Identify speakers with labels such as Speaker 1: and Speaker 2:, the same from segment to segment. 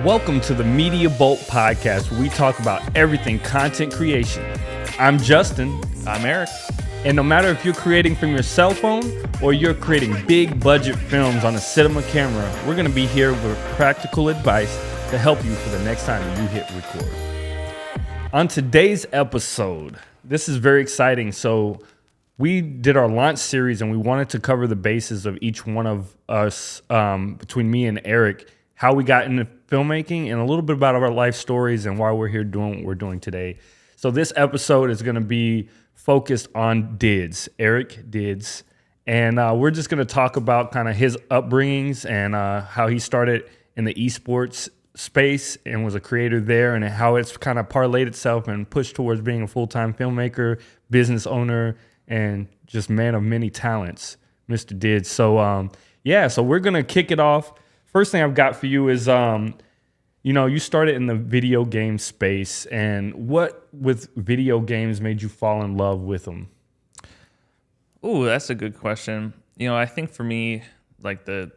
Speaker 1: Welcome to the Media Bolt Podcast, where we talk about everything content creation. I'm Justin.
Speaker 2: I'm Eric.
Speaker 1: And no matter if you're creating from your cell phone or you're creating big budget films on a cinema camera, we're going to be here with practical advice to help you for the next time you hit record. On today's episode, this is very exciting. So we did our launch series and we wanted to cover the bases of each one of us, between me and Eric, how we got into filmmaking and a little bit about our life stories and why we're here doing what we're doing today. So this episode is going to be focused on Dids, Eric Dids. And we're just going to talk about kind of his upbringings and how he started in the eSports space and was a creator there, and how it's kind of parlayed itself and pushed towards being a full-time filmmaker, business owner, and just man of many talents, Mr. Dids. So, so we're going to kick it off. First thing I've got for you is, you started in the video game space, and what with video games made you fall in love with them?
Speaker 2: Oh, that's a good question. I think for me, like the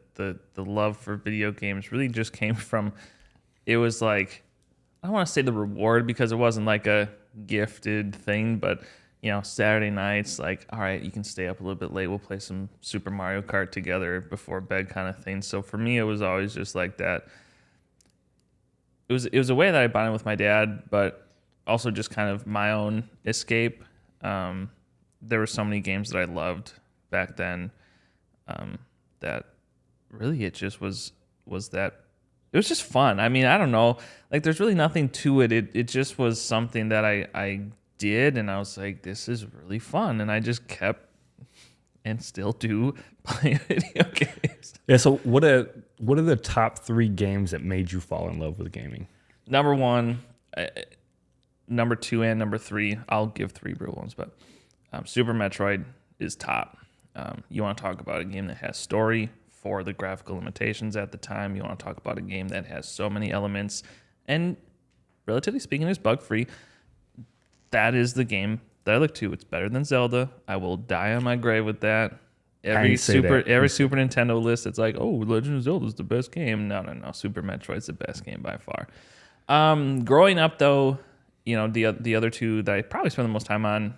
Speaker 2: love for video games really just came from, it was like, I don't want to say the reward because it wasn't like a gifted thing, but Saturday nights, like, all right, you can stay up a little bit late. We'll play some Super Mario Kart together before bed kind of thing. So for me, it was always just like that. It was a way that I bonded with my dad, but also just kind of my own escape. There were so many games that I loved back then, that really it just was that it was just fun. I mean, I don't know, like there's really nothing to it. It just was something that I did, and I was like, this is really fun, and I just kept and still do play video games.
Speaker 1: Yeah. So what are the top 3 games that made you fall in love with gaming?
Speaker 2: Number 1, number 2, and number 3. I'll give 3 real ones, but Super Metroid is top. You want to talk about a game that has story for the graphical limitations at the time. You want to talk about a game that has so many elements and, relatively speaking, is bug-free. That is the game that I look to. It's better than Zelda. I will die on my grave with that. Every Super Nintendo list, it's like, oh, Legend of Zelda is the best game. No. Super Metroid's the best game by far. Growing up, though, the other 2 that I probably spend the most time on,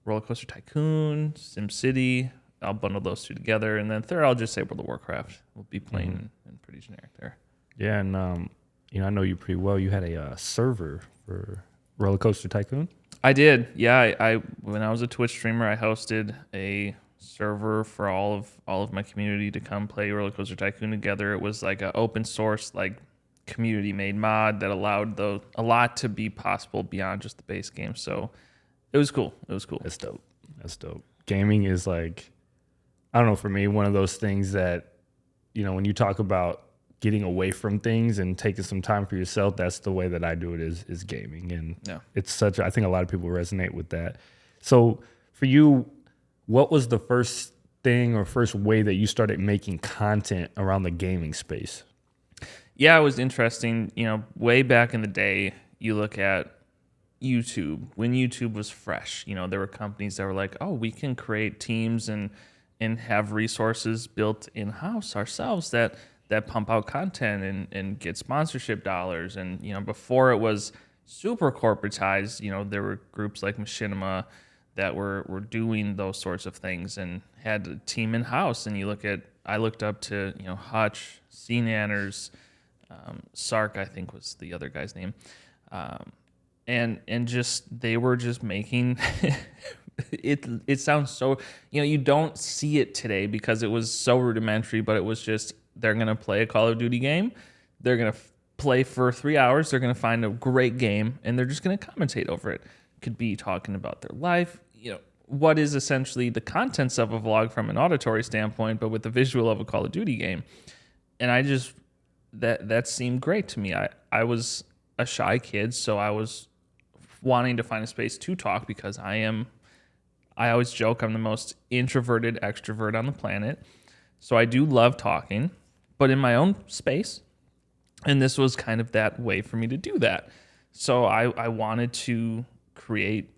Speaker 2: Roller Coaster Tycoon, SimCity. I'll bundle those 2 together, and then third, I'll just say World of Warcraft. We'll be playing and pretty generic there.
Speaker 1: Yeah, and I know you pretty well. You had a server for Roller Coaster Tycoon?
Speaker 2: I did. Yeah, I when I was a Twitch streamer, I hosted a server for all of my community to come play Roller Coaster Tycoon together. It was like an open source, like community made mod that allowed a lot to be possible beyond just the base game. So it was cool. That's dope. Gaming is like,
Speaker 1: I don't know, for me, one of those things that, when you talk about getting away from things and taking some time for yourself, that's the way that I do it is gaming. And It's I think a lot of people resonate with that. So for you, what was the first thing or first way that you started making content around the gaming space?
Speaker 2: Yeah, it was interesting. Way back in the day, you look at YouTube. When YouTube was fresh, there were companies that were like, oh, we can create teams and have resources built in-house ourselves that pump out content and get sponsorship dollars. And, before it was super corporatized, there were groups like Machinima that were doing those sorts of things and had a team in-house. And I looked up to, Hutch, C-Nanners, Sark, I think was the other guy's name. And just, they were just making, it sounds so, you don't see it today because it was so rudimentary, but it was just, they're going to play a Call of Duty game. They're going to play for 3 hours. They're going to find a great game, and they're just going to commentate over it. Could be talking about their life, what is essentially the contents of a vlog from an auditory standpoint, but with the visual of a Call of Duty game. And I just, that seemed great to me. I was a shy kid, so I was wanting to find a space to talk because I always joke I'm the most introverted extrovert on the planet. So I do love talking, but in my own space. And this was kind of that way for me to do that. So I wanted to create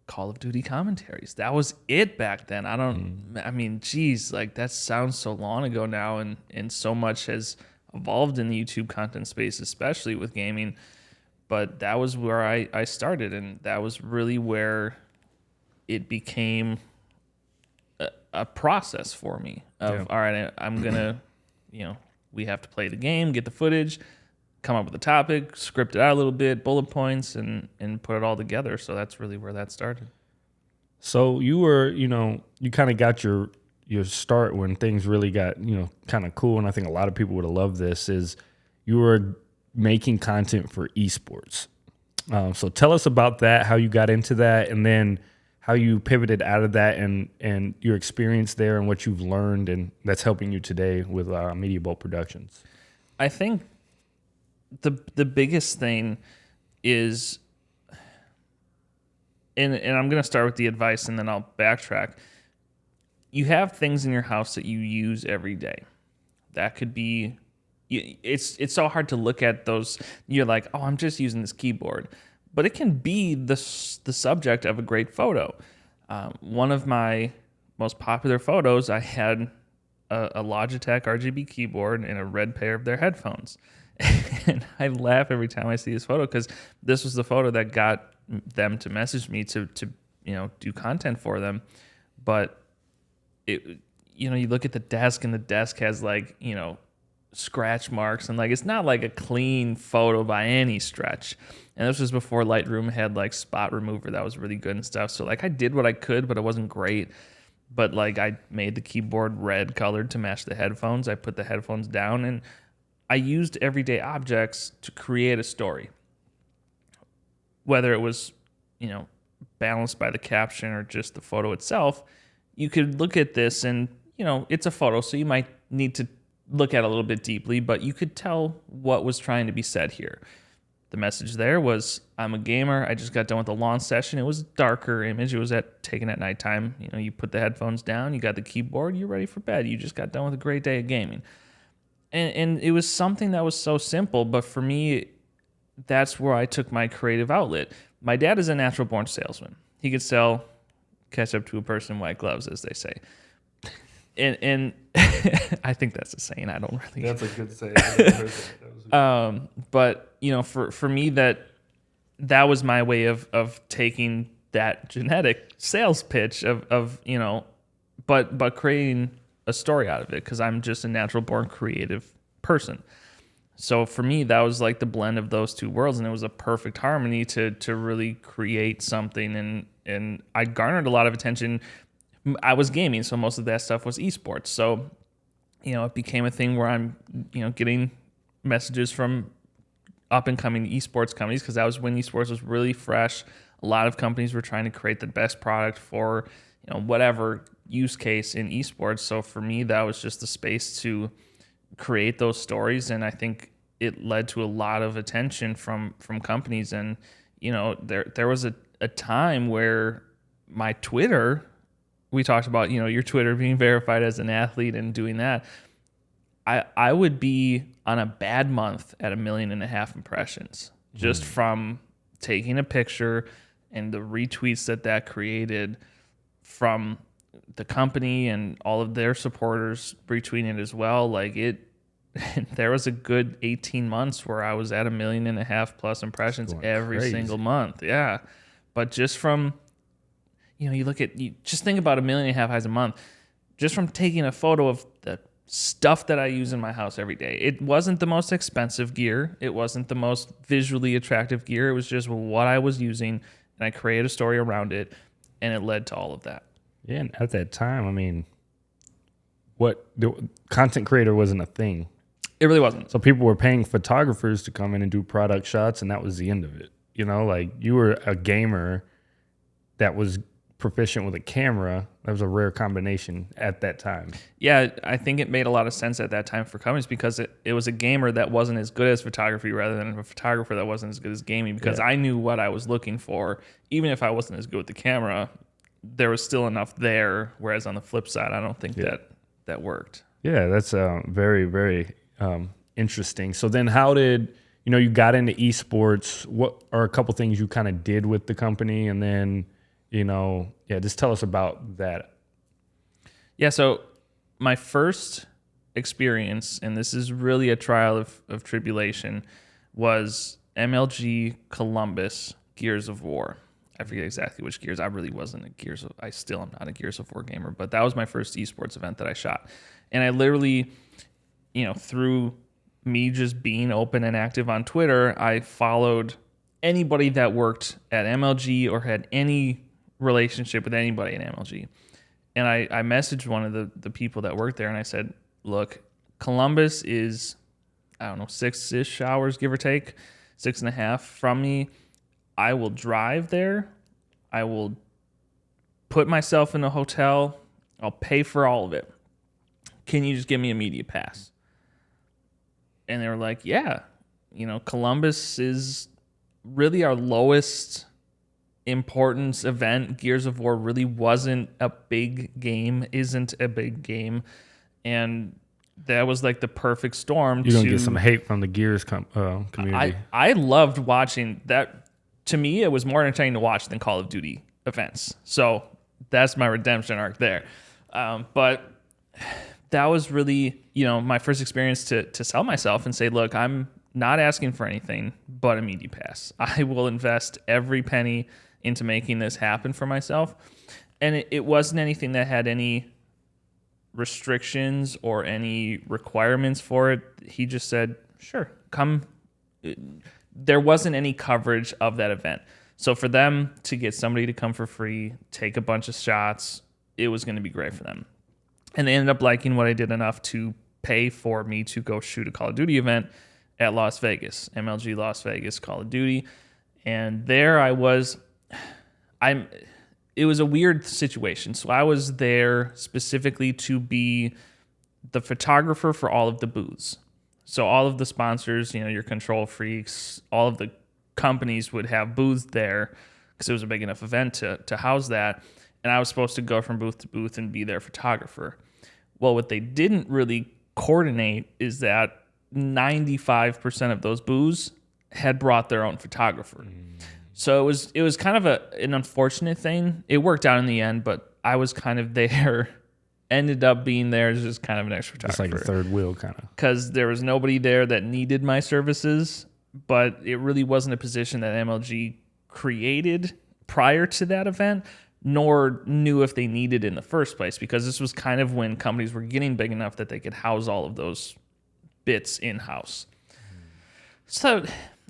Speaker 2: Call of Duty commentaries. That was it back then. I mean, geez, like that sounds so long ago now, and so much has evolved in the YouTube content space, especially with gaming. But that was where I started, and that was really where it became a process for me of, all right, I'm going to, we have to play the game, get the footage, come up with a topic, script it out a little bit, bullet points, and put it all together. So that's really where that started.
Speaker 1: So you were, you kind of got your start when things really got, kind of cool. And I think a lot of people would have loved this is you were making content for eSports. So tell us about that, how you got into that, and then how you pivoted out of that and your experience there and what you've learned and that's helping you today with Media Bolt Productions.
Speaker 2: I think the biggest thing is, and I'm going to start with the advice and then I'll backtrack. You have things in your house that you use every day. That could be, it's so hard to look at those. You're like, oh, I'm just using this keyboard. But it can be the subject of a great photo. One of my most popular photos, I had a Logitech RGB keyboard and a red pair of their headphones. And I laugh every time I see this photo because this was the photo that got them to message me to do content for them. But it, you look at the desk and the desk has scratch marks and it's not like a clean photo by any stretch. And this was before Lightroom had spot remover that was really good and stuff. So I did what I could, but it wasn't great. But I made the keyboard red colored to match the headphones. I put the headphones down and I used everyday objects to create a story. Whether it was, balanced by the caption or just the photo itself, you could look at this and, it's a photo, so you might need to look at it a little bit deeply, but you could tell what was trying to be said here. The message there was, I'm a gamer. I just got done with a lawn session. It was a darker image. It was taken at nighttime. You put the headphones down, you got the keyboard, you're ready for bed. You just got done with a great day of gaming. And it was something that was so simple, but for me, that's where I took my creative outlet. My dad is a natural born salesman. He could sell ketchup to a person in white gloves, as they say. And I think that's a saying. I don't really.
Speaker 3: That's a good saying. I never heard that.
Speaker 2: But for me, that was my way of taking that genetic sales pitch but creating a story out of it because I'm just a natural born creative person. So for me, that was the blend of those two worlds, and it was a perfect harmony to really create something. And I garnered a lot of attention. I was gaming, so most of that stuff was eSports. So, it became a thing where I'm, getting messages from up and coming eSports companies because that was when eSports was really fresh. A lot of companies were trying to create the best product for, whatever use case in eSports. So for me, that was just the space to create those stories, and I think it led to a lot of attention from companies. And there was a time where my Twitter, we talked about your Twitter being verified as an athlete and doing that. I would be on a bad month at 1.5 million impressions just from taking a picture and the retweets that created from the company and all of their supporters retweeting it as well. There was a good 18 months where I was at 1.5 million plus impressions every single month. Yeah. But just from, you just think about 1.5 million eyes a month, just from taking a photo of the stuff that I use in my house every day. It wasn't the most expensive gear. It wasn't the most visually attractive gear. It was just what I was using, and I created a story around it, and it led to all of that.
Speaker 1: Yeah, and at that time, the content creator wasn't a thing.
Speaker 2: It really wasn't.
Speaker 1: So people were paying photographers to come in and do product shots, and that was the end of it. You were a gamer that was proficient with a camera. That was a rare combination at that time.
Speaker 2: Yeah, I think it made a lot of sense at that time for companies because it was a gamer that wasn't as good as photography rather than a photographer that wasn't as good as gaming because I knew what I was looking for. Even if I wasn't as good with the camera, there was still enough there, whereas on the flip side, I don't think that worked. Yeah,
Speaker 1: that's very, very interesting. So then how did, you got into eSports? What are a couple things you kind of did with the company? And then, just tell us about that.
Speaker 2: Yeah, so my first experience, and this is really a trial of tribulation, was MLG Columbus Gears of War. I forget exactly which Gears. I really wasn't a Gears of... I still am not a Gears of War gamer, but that was my first esports event that I shot. And I literally, through me just being open and active on Twitter, I followed anybody that worked at MLG or had any relationship with anybody at MLG. And I messaged one of the people that worked there, and I said, look, Columbus is, I don't know, 6-ish hours, give or take, 6.5 from me. I will drive there. I will put myself in a hotel. I'll pay for all of it. Can you just give me a media pass? And they were like, yeah. Columbus is really our lowest importance event. Gears of War really wasn't a big game, isn't a big game. And that was like the perfect storm.
Speaker 1: You're going to get some hate from the Gears community.
Speaker 2: I loved watching that. To me, it was more entertaining to watch than Call of Duty events. So that's my redemption arc there. But that was really, my first experience to sell myself and say, look, I'm not asking for anything but a media pass. I will invest every penny into making this happen for myself. And it wasn't anything that had any restrictions or any requirements for it. He just said, sure, come. There wasn't any coverage of that event. So for them to get somebody to come for free, take a bunch of shots, it was going to be great for them. And they ended up liking what I did enough to pay for me to go shoot a Call of Duty event at Las Vegas, MLG Las Vegas Call of Duty. And there it was a weird situation. So I was there specifically to be the photographer for all of the booths. So all of the sponsors, your Control Freaks, all of the companies would have booths there because it was a big enough event to house that. And I was supposed to go from booth to booth and be their photographer. Well, what they didn't really coordinate is that 95% of those booths had brought their own photographer. So it was kind of an unfortunate thing. It worked out in the end, but I was kind of there. Ended up being there as just kind of an extra photographer.
Speaker 1: It's like a third wheel kind of.
Speaker 2: Because there was nobody there that needed my services, but it really wasn't a position that MLG created prior to that event, nor knew if they needed in the first place, because this was kind of when companies were getting big enough that they could house all of those bits in-house. So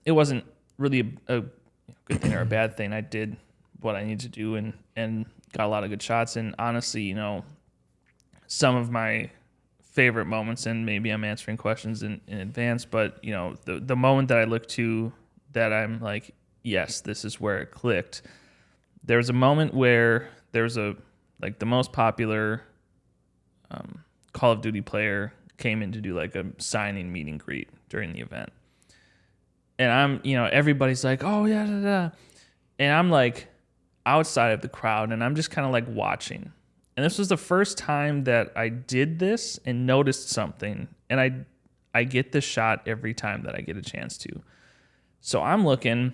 Speaker 2: it wasn't really a good thing or a bad thing. I did what I needed to do and got a lot of good shots. And honestly, some of my favorite moments, and maybe I'm answering questions in advance, but the moment that I look to that I'm like, yes, this is where it clicked. There was a moment where there was the most popular Call of Duty player came in to do like a signing meet and greet during the event. And I'm, everybody's like, oh yeah, da, da. And I'm like outside of the crowd and I'm just kind of like watching. And this was the first time that I did this and noticed something. And I get this shot every time that I get a chance to. So I'm looking,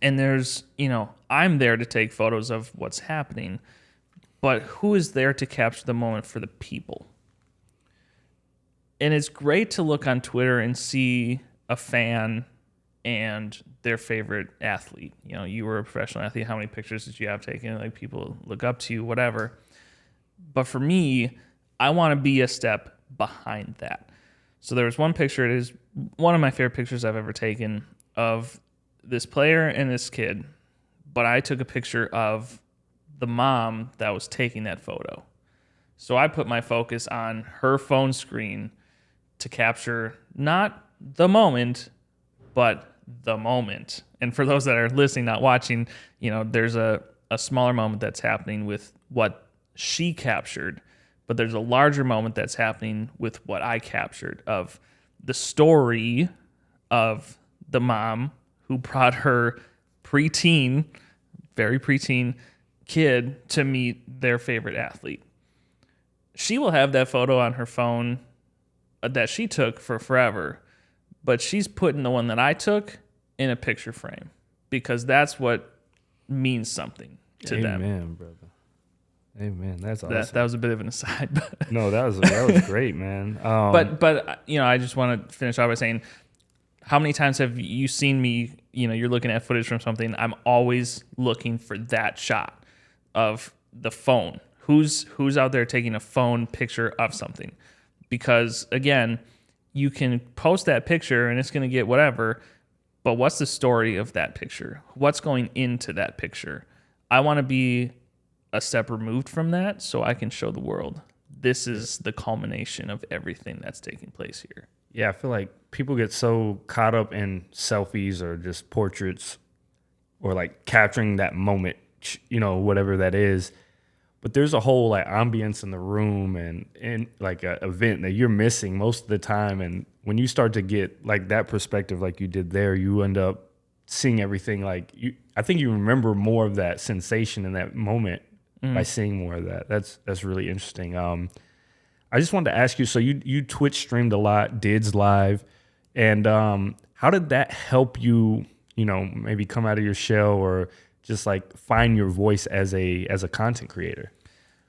Speaker 2: and there's, I'm there to take photos of what's happening. But who is there to capture the moment for the people? And it's great to look on Twitter and see a fan and their favorite athlete. You were a professional athlete. How many pictures did you have taken? Like, people look up to you, whatever. But for me, I want to be a step behind that. So there was one picture. It is one of my favorite pictures I've ever taken of this player and this kid. But I took a picture of the mom that was taking that photo. So I put my focus on her phone screen to capture not the moment, but the moment. And for those that are listening, not watching, there's a smaller moment that's happening with what she captured, but there's a larger moment that's happening with what I captured of the story of the mom who brought her preteen, very preteen kid to meet their favorite athlete. She will have that photo on her phone that she took for forever, but she's putting the one that I took in a picture frame because that's what means something to them.
Speaker 1: Amen, brother. Hey man, that's awesome.
Speaker 2: That was a bit of an aside. But
Speaker 1: No, that was great, man.
Speaker 2: but I just want to finish off by saying, how many times have you seen me? You're looking at footage from something. I'm always looking for that shot of the phone. Who's out there taking a phone picture of something? Because again, you can post that picture and it's going to get whatever, but what's the story of that picture? What's going into that picture? I want to be a step removed from that so I can show the world this is the culmination of everything that's taking place here.
Speaker 1: Yeah, I feel like people get so caught up in selfies or just portraits or like capturing that moment, whatever that is. But there's a whole like ambience in the room and like an event that you're missing most of the time. And when you start to get like that perspective, like you did there, you end up seeing everything like I think you remember more of that sensation in that moment by seeing more of that. That's really interesting. I just wanted to ask you, so you Twitch streamed a lot, Dids Live, and how did that help you, maybe come out of your shell or just like find your voice as a content creator?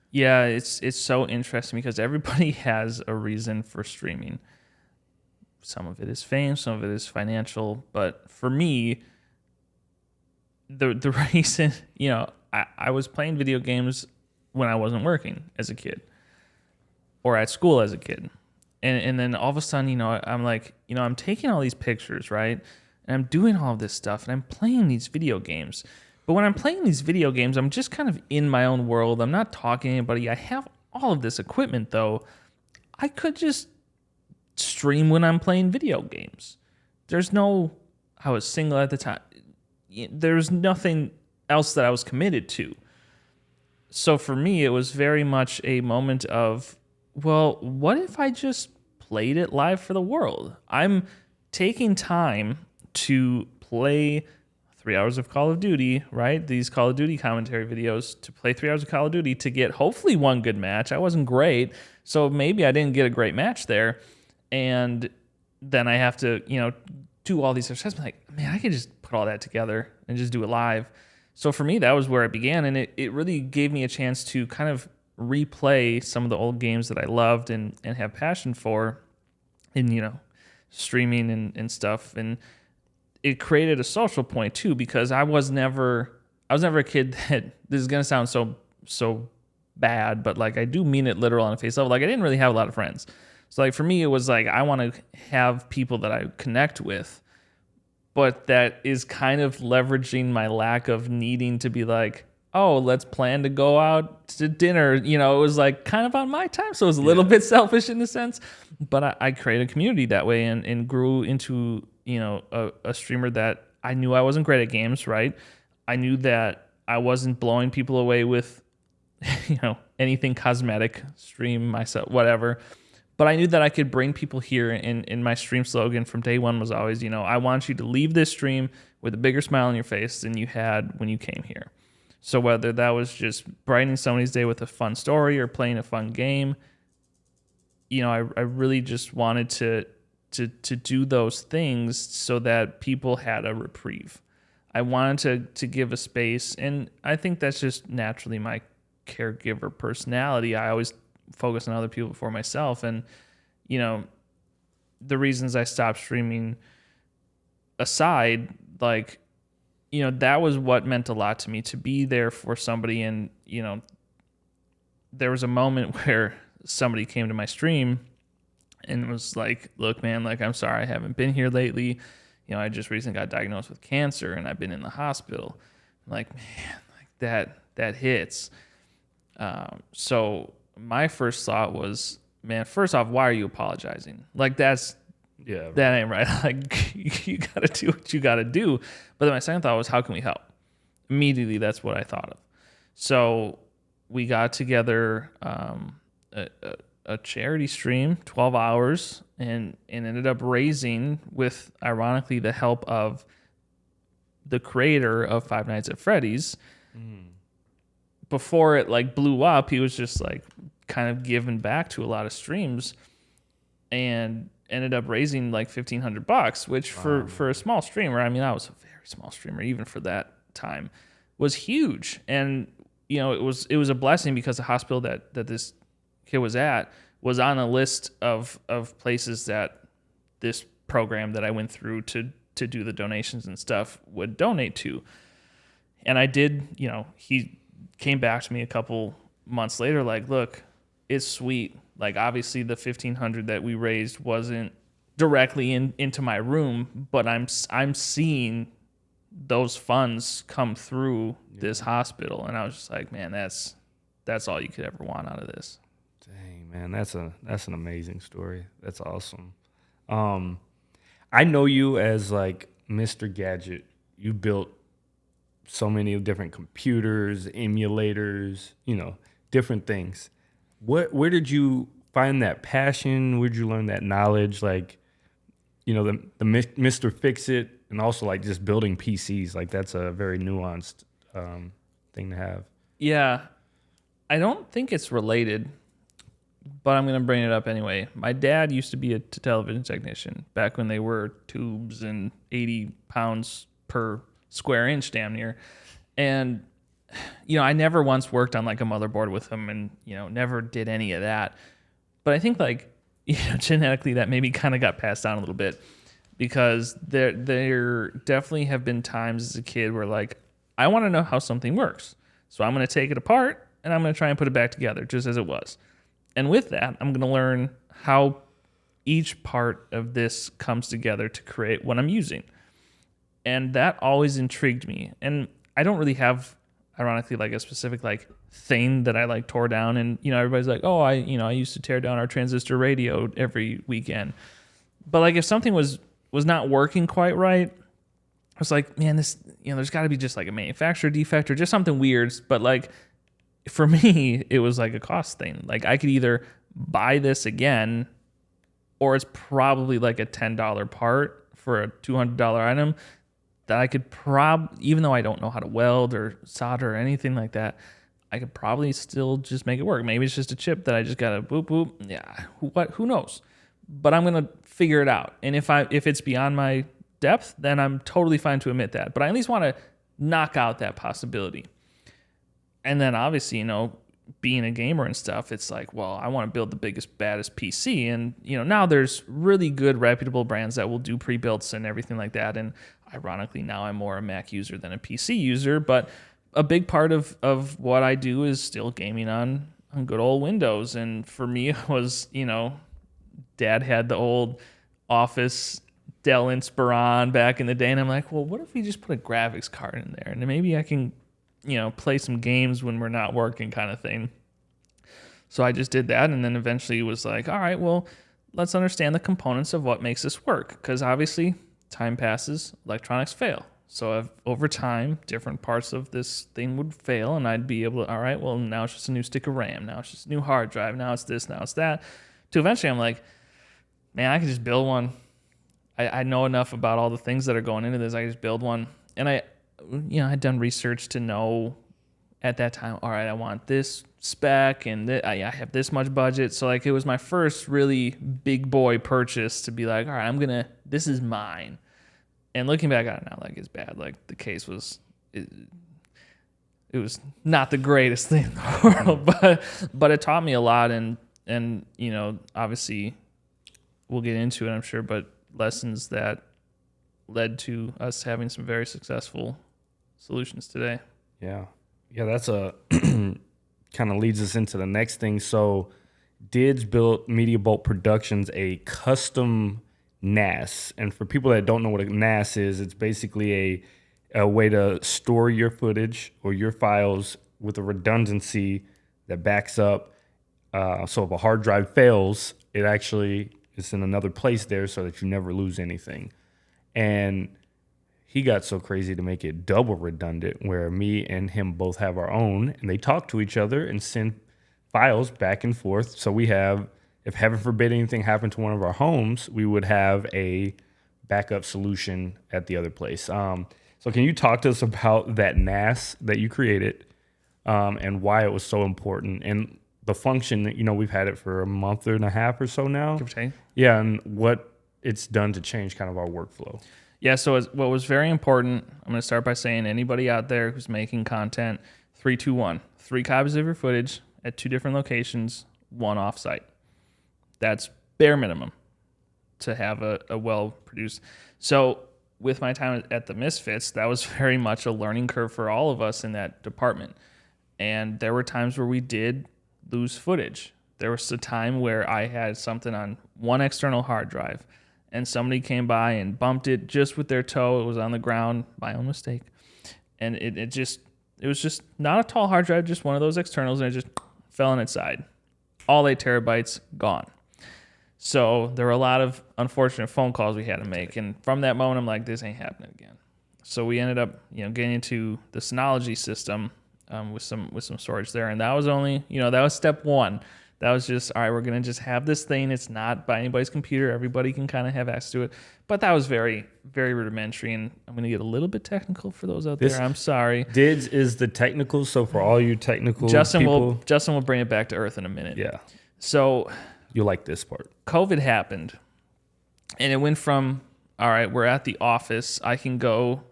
Speaker 2: Yeah, it's so interesting because everybody has a reason for streaming. Some of it is fame, some of it is financial, but for me, the reason, I was playing video games when I wasn't working as a kid or at school as a kid. And then all of a sudden, I'm like, I'm taking all these pictures, right? And I'm doing all of this stuff and I'm playing these video games. But when I'm playing these video games, I'm just kind of in my own world. I'm not talking to anybody. I have all of this equipment, though. I could just stream when I'm playing video games. I was single at the time. There's nothing else that I was committed to. So for me, it was very much a moment of, well, what if I just played it live for the world? I'm taking time to play 3 hours of Call of Duty, right? These Call of Duty commentary videos, to play 3 hours of Call of Duty to get hopefully one good match. I wasn't great, so maybe I didn't get a great match there. And then I have to, do all these assessments. Like, man, I could just put all that together and just do it live. So for me, that was where it began. And it really gave me a chance to kind of replay some of the old games that I loved and have passion for in, streaming and stuff. And it created a social point too, because I was never a kid that, this is going to sound so bad, but like I do mean it literal on a face level. Like I didn't really have a lot of friends. So like for me, it was like, I want to have people that I connect with, but that is kind of leveraging my lack of needing to be like, oh, let's plan to go out to dinner. It was like kind of on my time. So it was a little bit selfish in a sense, but I created a community that way and grew into, a streamer that I knew I wasn't great at games, right? I knew that I wasn't blowing people away with, anything cosmetic, stream myself, whatever. But I knew that I could bring people here, and my stream slogan from day one was always, I want you to leave this stream with a bigger smile on your face than you had when you came here. So whether that was just brightening somebody's day with a fun story or playing a fun game, I really just wanted to do those things so that people had a reprieve. I wanted to give a space, and I think that's just naturally my caregiver personality. I always focus on other people before myself, and the reasons I stopped streaming aside, like that was what meant a lot to me, to be there for somebody. And there was a moment where somebody came to my stream and was like, look, man, like, I'm sorry I haven't been here lately. I just recently got diagnosed with cancer and I've been in the hospital. I'm like, man, like that hits. So my first thought was, man, first off, why are you apologizing? Like that ain't right. Like you got to do what you got to do. But then my second thought was, how can we help? Immediately, that's what I thought of. So we got together a charity stream, 12 hours, and ended up raising, with ironically the help of the creator of Five Nights at Freddy's. Before it like blew up, he was just like kind of giving back to a lot of streams, and ended up raising like $1,500, which for a small streamer, I mean, I was a very small streamer even for that time, was huge. And it was a blessing because the hospital that this kid was at was on a list of places that this program that I went through to do the donations and stuff would donate to. And I did, he came back to me a couple months later, like, look, it's sweet. Like, obviously the $1,500 that we raised wasn't directly into my room, but I'm seeing those funds come through this hospital. And I was just like, man, that's all you could ever want out of this.
Speaker 1: Dang, man, that's an amazing story. That's awesome. I know you as like Mr. Gadget. You built so many different computers, emulators, different things. Where did you find that passion? Where did you learn that knowledge? Like, the Mr. Fix-It, and also like just building PCs. Like, that's a very nuanced thing to have.
Speaker 2: Yeah, I don't think it's related, but I'm going to bring it up anyway. My dad used to be a television technician back when they were tubes and 80 pounds per square inch damn near. And, I never once worked on like a motherboard with him and, never did any of that. But I think like, genetically that maybe kind of got passed down a little bit, because there definitely have been times as a kid where like, I want to know how something works. So I'm going to take it apart and I'm going to try and put it back together just as it was. And with that, I'm going to learn how each part of this comes together to create what I'm using. And that always intrigued me. And I don't really have, ironically, like a specific like thing that I like tore down. And, everybody's like, oh, I used to tear down our transistor radio every weekend. But like if something was not working quite right, I was like, man, this, there's got to be just like a manufacturer defect or just something weird. But like, for me, it was like a cost thing. Like I could either buy this again, or it's probably like a $10 part for a $200 item that I could even though I don't know how to weld or solder or anything like that, I could probably still just make it work. Maybe it's just a chip that I just gotta boop boop. Yeah, who knows? But I'm gonna figure it out. And if it's beyond my depth, then I'm totally fine to admit that. But I at least want to knock out that possibility. And then obviously, being a gamer and stuff, it's like, well, I want to build the biggest, baddest PC. And, now there's really good, reputable brands that will do pre-builts and everything like that. And ironically, now I'm more a Mac user than a PC user. But a big part of what I do is still gaming on good old Windows. And for me, it was, Dad had the old Office Dell Inspiron back in the day. And I'm like, well, what if we just put a graphics card in there? And then maybe I can play some games when we're not working kind of thing. So I just did that, and then eventually was like, all right, well, let's understand the components of what makes this work, because obviously time passes, electronics fail. So over time, different parts of this thing would fail, and I'd be able to, all right, well, now it's just a new stick of RAM, now it's just a new hard drive, now it's this, now it's that. To eventually I'm like, man, I can just build one. I know enough about all the things that are going into this, I can just build one. And I'd done research to know at that time, all right, I want this spec and I have this much budget. So like it was my first really big boy purchase to be like, all right, this is mine. And looking back on it now, like it's bad. Like the case was, it was not the greatest thing in the world, but it taught me a lot. And obviously we'll get into it, I'm sure, but lessons that led to us having some very successful solutions today.
Speaker 1: Yeah, that's kind of leads us into the next thing. So Dids built Media Bolt Productions a custom NAS. And for people that don't know what a NAS is, it's basically a way to store your footage or your files with a redundancy that backs up. So if a hard drive fails, it actually is in another place there so that you never lose anything. And he got so crazy to make it double redundant, where me and him both have our own, and they talk to each other and send files back and forth. So we have, if heaven forbid anything happened to one of our homes, we would have a backup solution at the other place. So can you talk to us about that NAS that you created and why it was so important, and the function that, we've had it for a month and a half or so now.
Speaker 2: Give or take.
Speaker 1: Yeah, and what it's done to change kind of our workflow.
Speaker 2: Yeah, so what was very important, I'm going to start by saying anybody out there who's making content, 3, 2, 1. 3 copies of your footage at 2 different locations, 1 offsite. That's bare minimum to have a well-produced. So with my time at the Misfits, that was very much a learning curve for all of us in that department. And there were times where we did lose footage. There was a time where I had something on one external hard drive, and somebody came by and bumped it just with their toe. It was on the ground, my own mistake. And it was just not a tall hard drive, just one of those externals, and it just fell on its side. All 8 terabytes gone. So there were a lot of unfortunate phone calls we had to make. And from that moment, I'm like, this ain't happening again. So we ended up, getting into the Synology system with some storage there. And that was only, that was step 1. That was just, all right, we're going to just have this thing. It's not by anybody's computer. Everybody can kind of have access to it. But that was very, very rudimentary. And I'm going to get a little bit technical for those out there. I'm sorry.
Speaker 1: DIDS is the technical. So for all you technical
Speaker 2: Justin
Speaker 1: people.
Speaker 2: will bring it back to earth in a minute.
Speaker 1: Yeah.
Speaker 2: So
Speaker 1: You'll like this part.
Speaker 2: COVID happened. And it went from, all right, we're at the office. I can go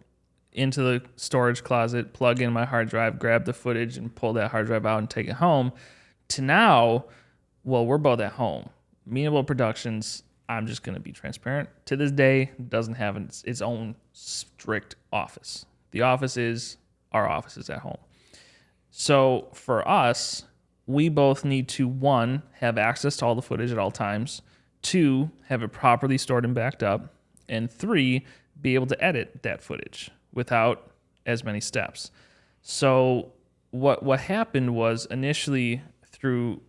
Speaker 2: into the storage closet, plug in my hard drive, grab the footage, and pull that hard drive out and take it home. To now, well, we're both at home. Meanable Productions, I'm just going to be transparent. To this day, doesn't have its own strict office. The office is our office is at home. So for us, we both need to, 1, have access to all the footage at all times, 2, have it properly stored and backed up, and 3, be able to edit that footage without as many steps. So what happened was initially through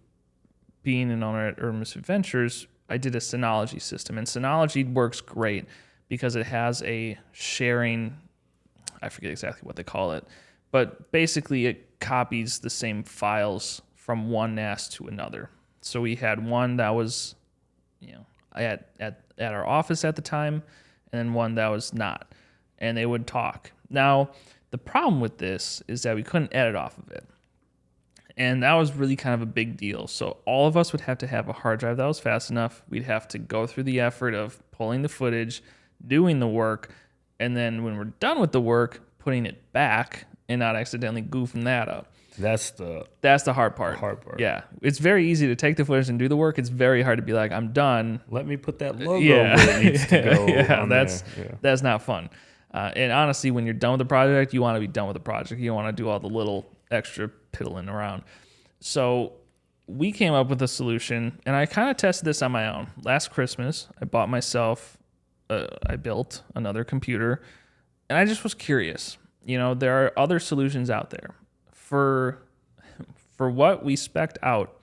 Speaker 2: being an owner at Urban Adventures, I did a Synology system. And Synology works great because it has a sharing, I forget exactly what they call it, but basically it copies the same files from one NAS to another. So we had one that was, at our office at the time, and then one that was not. And they would talk. Now, the problem with this is that we couldn't edit off of it. And that was really kind of a big deal. So all of us would have to have a hard drive that was fast enough. We'd have to go through the effort of pulling the footage, doing the work, and then when we're done with the work, putting it back and not accidentally goofing that up.
Speaker 1: That's the
Speaker 2: hard part.
Speaker 1: Yeah.
Speaker 2: It's very easy to take the footage and do the work. It's very hard to be like, I'm done.
Speaker 1: Let me put that logo
Speaker 2: Yeah.
Speaker 1: where it needs to go.
Speaker 2: Yeah, that's not fun. And honestly, when you're done with the project, you want to be done with the project. You don't want to do all the little extra piddling around. So we came up with a solution, and I kind of tested this on my own. Last Christmas, I bought myself, I built another computer, and I just was curious. There are other solutions out there. For what we spec'd out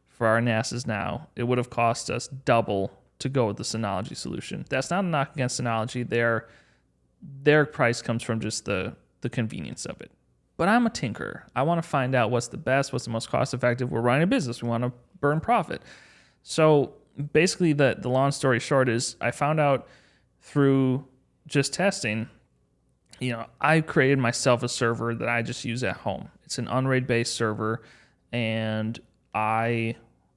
Speaker 2: for our NASs now, it would have cost us double to go with the Synology solution. That's not a knock against Synology. Their price comes from just the convenience of it. But I'm a tinkerer. I want to find out what's the best, what's the most cost effective. We're running a business. We want to burn profit. So basically the long story short is I found out through just testing, I created myself a server that I just use at home. It's an Unraid-based server, and I,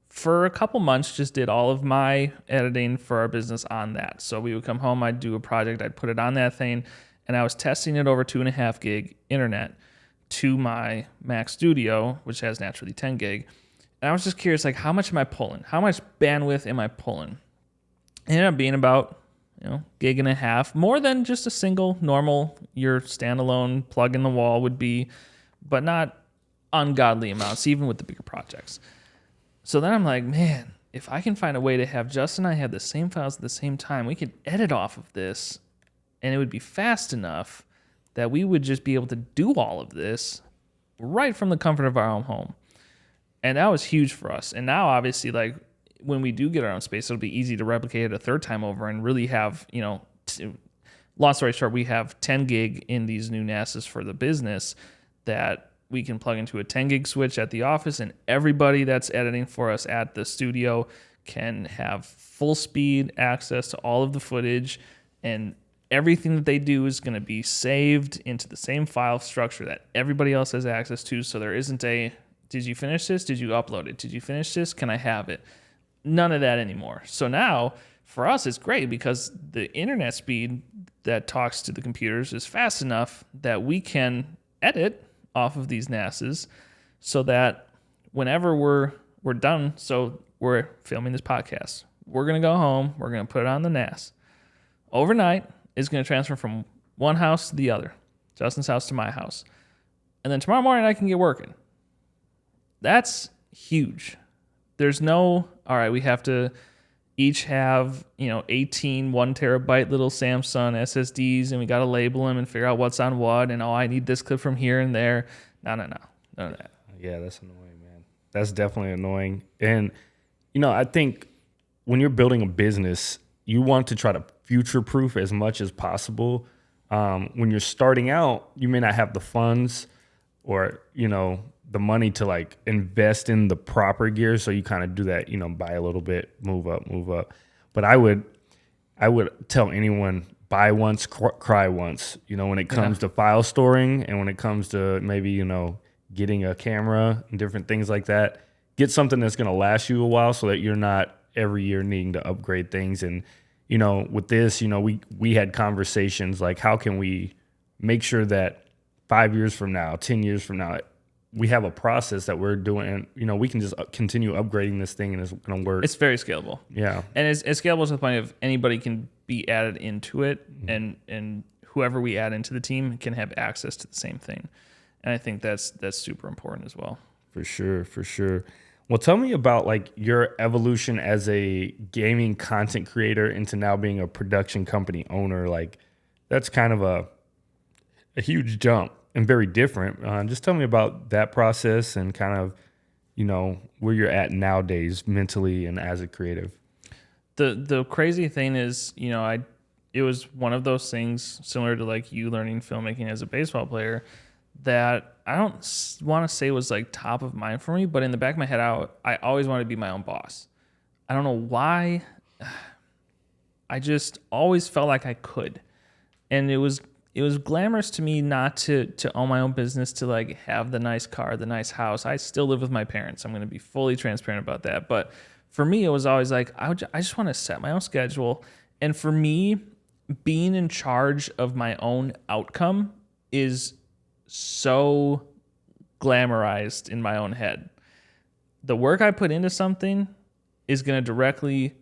Speaker 2: for a couple months, just did all of my editing for our business on that. So we would come home, I'd do a project, I'd put it on that thing, and I was testing it over 2.5 gig internet to my Mac Studio, which has naturally 10 gig. And I was just curious, like, how much am I pulling? How much bandwidth am I pulling? It ended up being about, 1.5 gigs, more than just a single normal, your standalone plug in the wall would be, but not ungodly amounts, even with the bigger projects. So then I'm like, man, if I can find a way to have Justin and I have the same files at the same time, we could edit off of this, and it would be fast enough that we would just be able to do all of this right from the comfort of our own home. And that was huge for us. And now, obviously, like, when we do get our own space, it'll be easy to replicate it a third time over and really have, long story short, we have 10 gig in these new NASs for the business that we can plug into a 10 gig switch at the office, and everybody that's editing for us at the studio can have full speed access to all of the footage, and everything that they do is going to be saved into the same file structure that everybody else has access to. So there isn't a, did you finish this? Did you upload it? Did you finish this? Can I have it? None of that anymore. So now for us, it's great because the internet speed that talks to the computers is fast enough that we can edit off of these NASs so that whenever we're done, so we're filming this podcast, we're going to go home, we're going to put it on the NAS. Overnight, it's going to transfer from one house to the other, Justin's house to my house. And then tomorrow morning, I can get working. That's huge. There's no, all right, we have to each have, 18 1 terabyte little Samsung SSDs, and we got to label them and figure out what's on what, and I need this clip from here and there. No, none of that.
Speaker 1: Yeah, that's annoying, man. That's definitely annoying. And, I think when you're building a business, you want to try to future-proof as much as possible. When you're starting out, you may not have the funds or, the money to like invest in the proper gear. So you kind of do that, buy a little bit, move up. But I would tell anyone, buy once, cry once, when it comes to file storing and when it comes to maybe, getting a camera and different things like that. Get something that's going to last you a while so that you're not every year needing to upgrade things. And, with this, we had conversations like, how can we make sure that 5 years from now, 10 years from now, we have a process that we're doing, and, we can just continue upgrading this thing and it's going to work.
Speaker 2: It's very scalable.
Speaker 1: Yeah.
Speaker 2: And it's scalable to the point of anybody can be added into it, and whoever we add into the team can have access to the same thing. And I think that's super important as well.
Speaker 1: For sure. Well, tell me about like your evolution as a gaming content creator into now being a production company owner. Like that's kind of a huge jump and very different. Just tell me about that process and kind of, where you're at nowadays mentally and as a creative.
Speaker 2: The crazy thing is, it was one of those things similar to like you learning filmmaking as a baseball player that I don't want to say was like top of mind for me, but in the back of my head, I always wanted to be my own boss. I don't know why. I just always felt like I could. And it was glamorous to me not to own my own business, to like have the nice car, the nice house. I still live with my parents. I'm going to be fully transparent about that. But for me, it was always like, I just want to set my own schedule. And for me, being in charge of my own outcome is so glamorized in my own head. The work I put into something is going to directly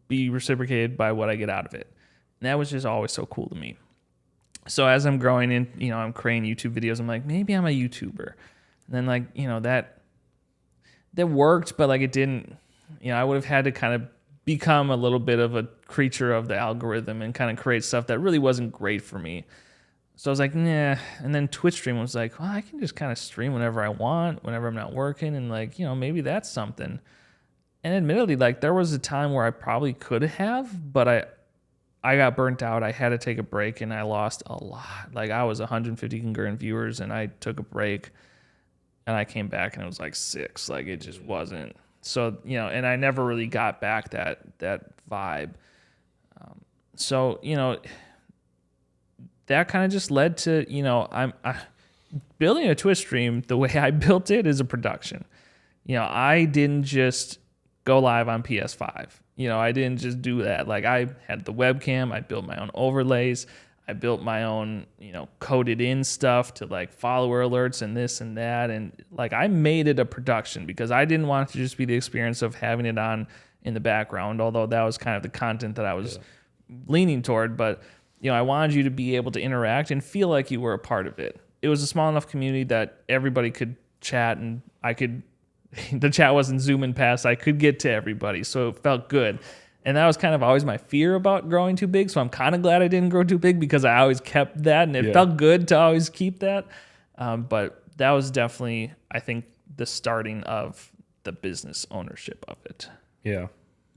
Speaker 2: be reciprocated by what I get out of it. And that was just always so cool to me. So as I'm growing in, I'm creating YouTube videos. I'm like, maybe I'm a YouTuber. And then like, that worked, but like it didn't, I would have had to kind of become a little bit of a creature of the algorithm and kind of create stuff that really wasn't great for me. So I was like, nah. And then Twitch stream was like, well, I can just kind of stream whenever I want, whenever I'm not working. And like, maybe that's something. And admittedly, like there was a time where I probably could have, but I got burnt out. I had to take a break and I lost a lot. Like I was 150 concurrent viewers and I took a break and I came back and it was like 6. Like it just wasn't. So, and I never really got back that vibe. So, that kind of just led to, I'm building a Twitch stream. The way I built it is a production. I didn't just go live on PS5. I didn't just do that. Like I had the webcam. I built my own overlays. I built my own, coded in stuff to like follower alerts and this and that. And like I made it a production because I didn't want it to just be the experience of having it on in the background, although that was kind of the content that I was leaning toward. But I wanted you to be able to interact and feel like you were a part of it. It was a small enough community that everybody could chat and the chat wasn't zooming past. I could get to everybody. So it felt good. And that was kind of always my fear about growing too big. So I'm kind of glad I didn't grow too big because I always kept that and it felt good to always keep that. But that was definitely, I think, the starting of the business ownership of it.
Speaker 1: Yeah,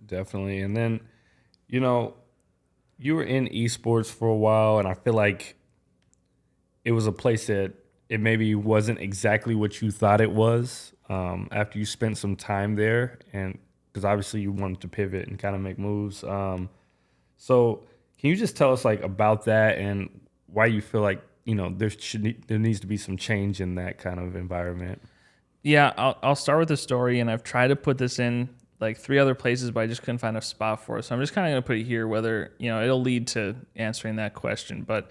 Speaker 1: definitely. And then, you were in eSports for a while, and I feel like it was a place that it maybe wasn't exactly what you thought it was after you spent some time there, and because obviously you wanted to pivot and kind of make moves. So can you just tell us like about that and why you feel like there needs to be some change in that kind of environment?
Speaker 2: Yeah, I'll start with the story, and I've tried to put this in like 3 other places, but I just couldn't find a spot for it. So I'm just kind of going to put it here, whether, it'll lead to answering that question. But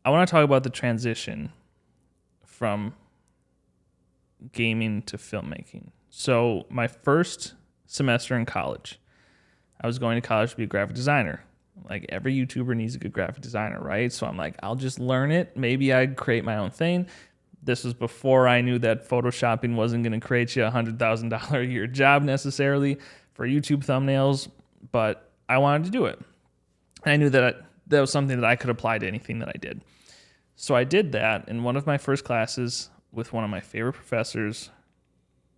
Speaker 2: I want to talk about the transition from gaming to filmmaking. So my first semester in college, I was going to college to be a graphic designer. Like every YouTuber needs a good graphic designer, right? So I'm like, I'll just learn it. Maybe I'd create my own thing. This was before I knew that Photoshopping wasn't going to create you $100,000 a year job necessarily for YouTube thumbnails, but I wanted to do it. And I knew that that was something that I could apply to anything that I did. So I did that in one of my first classes with one of my favorite professors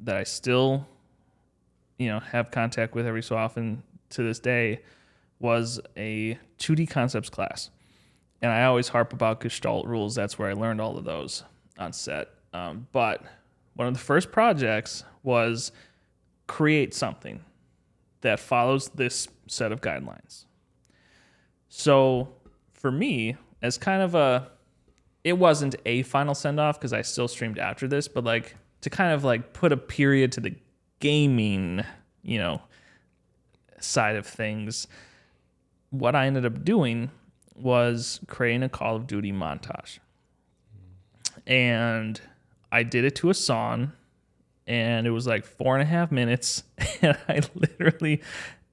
Speaker 2: that I still, have contact with every so often to this day, was a 2D concepts class. And I always harp about Gestalt rules. That's where I learned all of those on set. But one of the first projects was create something that follows this set of guidelines. So for me, as kind of it wasn't a final send-off because I still streamed after this, but like to kind of like put a period to the gaming, side of things, what I ended up doing was creating a Call of Duty montage. And I did it to a song, and it was like 4.5 minutes, and I literally,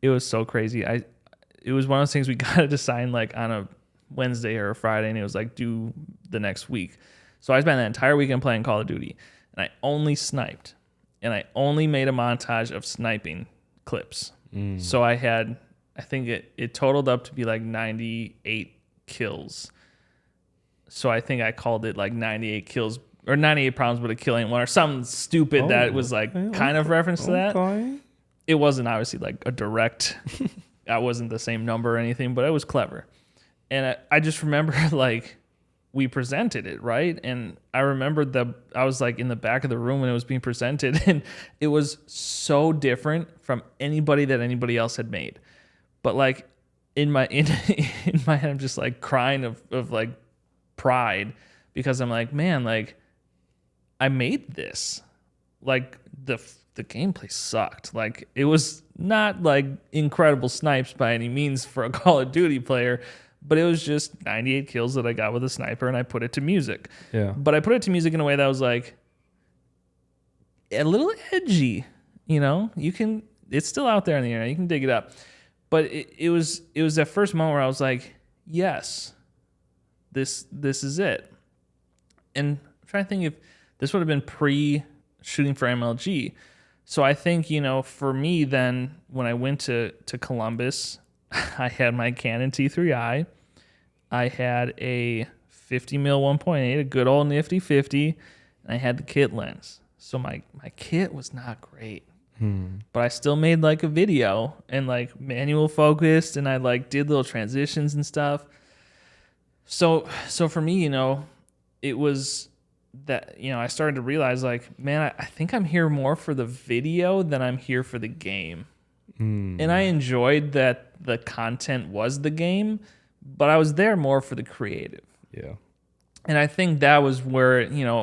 Speaker 2: it was so crazy. It was one of those things we got to decide like on a Wednesday or a Friday, and it was like due the next week. So I spent that entire weekend playing Call of Duty, and I only sniped, and I only made a montage of sniping clips. So I think it totaled up to be like 98 kills. So I think I called it like 98 kills or 98 problems with a kill ain't one or something stupid that was like kind of reference to that. It wasn't obviously like a direct, that wasn't the same number or anything, but it was clever. And I just remember like we presented it, right? And I remember I was like in the back of the room when it was being presented, and it was so different from anybody that anybody else had made. But like in my head, I'm just like crying of like pride because I'm like, man, like I made this. Like the gameplay sucked. Like it was not like incredible snipes by any means for a Call of Duty player, but it was just 98 kills that I got with a sniper, and I put it to music.
Speaker 1: Yeah.
Speaker 2: But I put it to music in a way that was like a little edgy. It's still out there on the internet. You can dig it up. But it was that first moment where I was like, yes, this is it. And I'm trying to think if this would have been pre-shooting for MLG. So I think, for me then, when I went to Columbus, I had my Canon T3i. I had a 50mm 1.8, a good old nifty 50, and I had the kit lens. So my kit was not great. But I still made like a video and like manual focused, and I like did little transitions and stuff. So for me, it was that, I started to realize like, man, I think I'm here more for the video than I'm here for the game. And I enjoyed that the content was the game, but I was there more for the creative.
Speaker 1: Yeah.
Speaker 2: And I think that was where,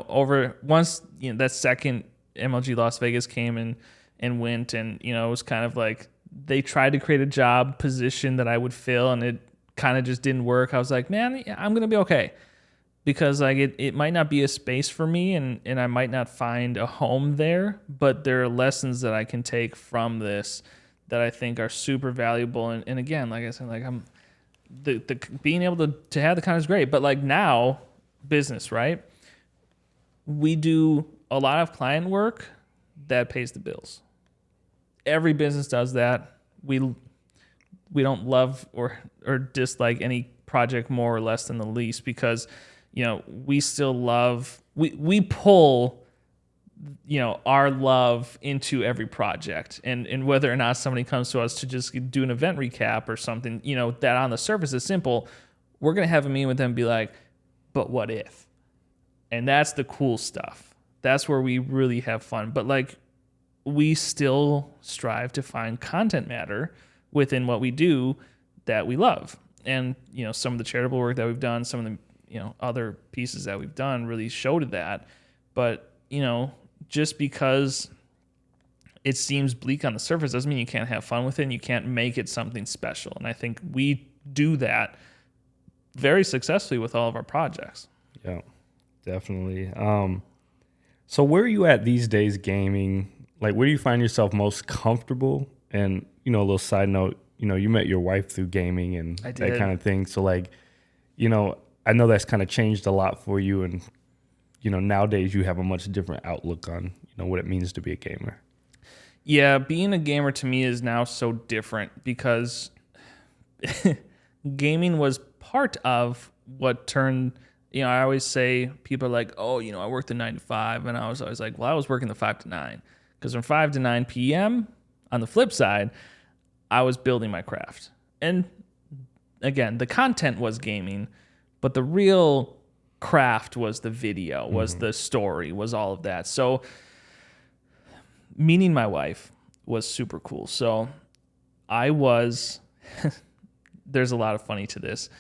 Speaker 2: over once, that second MLG Las Vegas came and went, and it was kind of like they tried to create a job position that I would fill, and it kind of just didn't work. I was like, man, I'm gonna be okay, because like it might not be a space for me, and I might not find a home there, but there are lessons that I can take from this that I think are super valuable. And again, like I said, like I'm the being able to have the content is great, but like now business, right? We do a lot of client work that pays the bills. Every business does that. We don't love or dislike any project more or less than the least, because we still love, we pull our love into every project, and whether or not somebody comes to us to just do an event recap or something, that on the surface is simple, we're going to have a meeting with them and be like, but what if? And that's the cool stuff. That's where we really have fun. But like, we still strive to find content matter within what we do that we love. And, some of the charitable work that we've done, some of the, other pieces that we've done really showed that. But, just because it seems bleak on the surface doesn't mean you can't have fun with it and you can't make it something special. And I think we do that very successfully with all of our projects.
Speaker 1: Yeah. Definitely. So where are you at these days gaming? Like, where do you find yourself most comfortable? And, a little side note, you met your wife through gaming and
Speaker 2: I
Speaker 1: that
Speaker 2: did.
Speaker 1: kind of thing. So, like, I know that's kind of changed a lot for you. And, nowadays you have a much different outlook on, what it means to be a gamer.
Speaker 2: Yeah, being a gamer to me is now so different because gaming was part of what turned, I always say people are like, oh, I worked the 9 to 5. And I was always like, well, I was working the 5 to 9. Because from 5 to 9 p.m., on the flip side, I was building my craft. And again, the content was gaming, but the real craft was the video, was the story, was all of that. So meeting my wife was super cool. So I was, there's a lot of funny to this.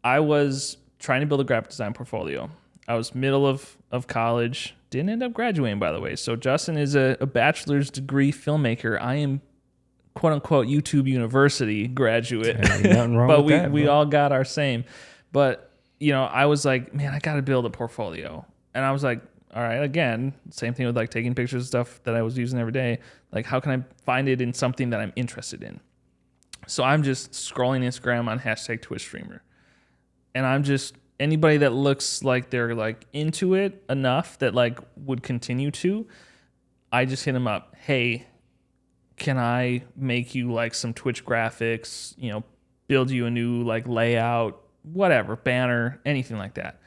Speaker 2: I was trying to build a graphic design portfolio. I was middle of college, didn't end up graduating, by the way. So Justin is a bachelor's degree filmmaker. I am, quote unquote, YouTube University graduate.
Speaker 1: Ain't nothing wrong
Speaker 2: But
Speaker 1: with that,
Speaker 2: we
Speaker 1: bro.
Speaker 2: all got our same. But, I was like, man, I got to build a portfolio. And I was like, all right, again, same thing with like taking pictures of stuff that I was using every day. Like, how can I find it in something that I'm interested in? So I'm just scrolling Instagram on hashtag Twitch streamer. And I'm just, anybody that looks like they're like into it enough that like would continue to, I just hit them up. Hey, can I make you like some Twitch graphics, build you a new like layout, whatever, banner, anything like that.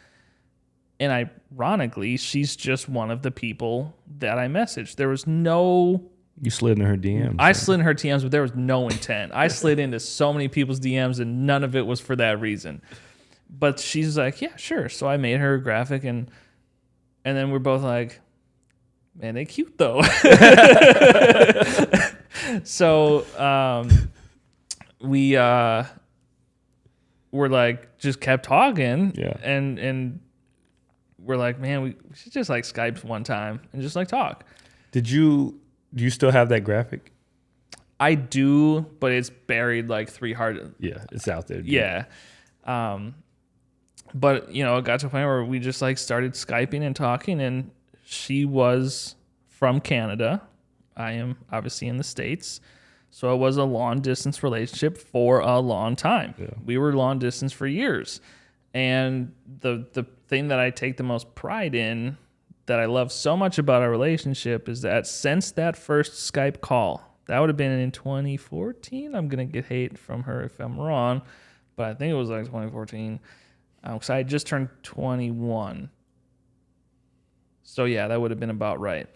Speaker 2: And ironically, she's just one of the people that I messaged. There was no...
Speaker 1: You slid in her DMs.
Speaker 2: I slid in her DMs, but there was no intent. I slid into so many people's DMs, and none of it was for that reason. But she's like, yeah, sure. So I made her a graphic, and then we're both like, man, they cute, though. So we were like, just kept talking.
Speaker 1: Yeah.
Speaker 2: And we're like, man, we should just like Skype one time and just like talk.
Speaker 1: Do you still have that graphic?
Speaker 2: I do, but it's buried like 3 hard.
Speaker 1: Yeah, it's out there.
Speaker 2: Yeah. But it got to a point where we just like started Skyping and talking, and she was from Canada. I am obviously in the States. So it was a long distance relationship for a long time.
Speaker 1: Yeah.
Speaker 2: We were long distance for years. And the thing that I take the most pride in, that I love so much about our relationship, is that since that first Skype call, that would have been in 2014. I'm going to get hate from her if I'm wrong, but I think it was like 2014. Because I had just turned 21. So yeah, that would have been about right.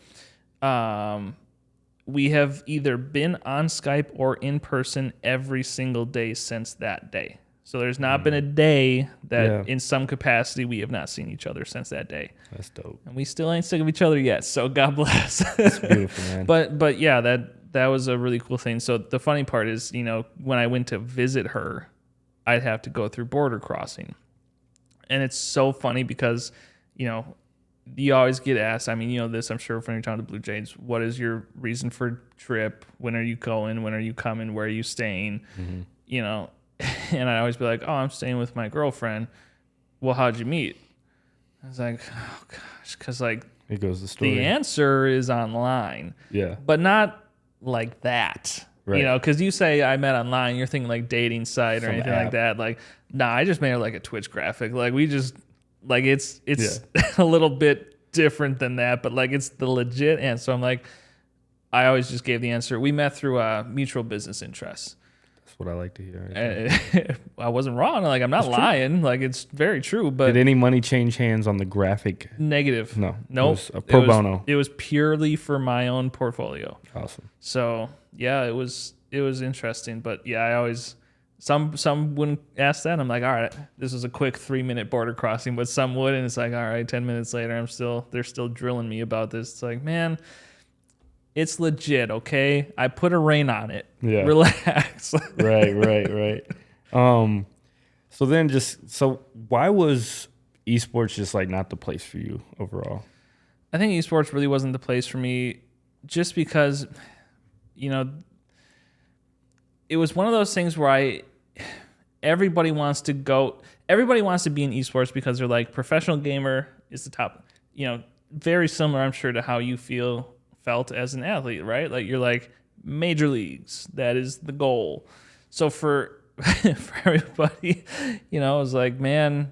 Speaker 2: We have either been on Skype or in person every single day since that day. So there's not been a day that in some capacity we have not seen each other since that day.
Speaker 1: That's dope.
Speaker 2: And we still ain't sick of each other yet, so God bless.
Speaker 1: That's beautiful, man.
Speaker 2: But yeah, that was a really cool thing. So the funny part is, when I went to visit her, I'd have to go through border crossing. And it's so funny because, you always get asked, I mean, this, I'm sure, from your time to Blue Jays, what is your reason for trip? When are you going? When are you coming? Where are you staying? Mm-hmm. And I always be like, oh, I'm staying with my girlfriend. Well, how'd you meet? I was like, oh, gosh, because, like,
Speaker 1: here goes the story.
Speaker 2: the answer is online.
Speaker 1: Yeah.
Speaker 2: But not like that.
Speaker 1: Right.
Speaker 2: Because you say I met online, you're thinking like dating site or
Speaker 1: Some
Speaker 2: anything
Speaker 1: app.
Speaker 2: like that. Like, nah, I just made her like a Twitch graphic. Like, we just, like, it's a little bit different than that, but like, it's the legit answer. So I'm like, I always just gave the answer. We met through mutual business interests.
Speaker 1: That's what I like to hear.
Speaker 2: I wasn't wrong. Like, I'm not lying. Like, it's very true. But
Speaker 1: Did any money change hands on the graphic?
Speaker 2: negative.
Speaker 1: No.
Speaker 2: Nope.
Speaker 1: It was a pro bono.
Speaker 2: It was purely for my own portfolio.
Speaker 1: Awesome.
Speaker 2: So yeah, it was interesting. But yeah, I always some wouldn't ask that. I'm like, all right, this is a quick 3-minute border crossing, but some would, and it's like, all right, 10 minutes later, they're still drilling me about this. It's like, man, it's legit, okay? I put a rain on it.
Speaker 1: Yeah.
Speaker 2: Relax.
Speaker 1: Right. So why was esports just like not the place for you overall?
Speaker 2: I think esports really wasn't the place for me, just because, it was one of those things where everybody wants to be in esports because they're like, professional gamer is the top. Very similar, I'm sure, to how you felt as an athlete, right? Like you're like major leagues. That is the goal. So for everybody, it was like, man,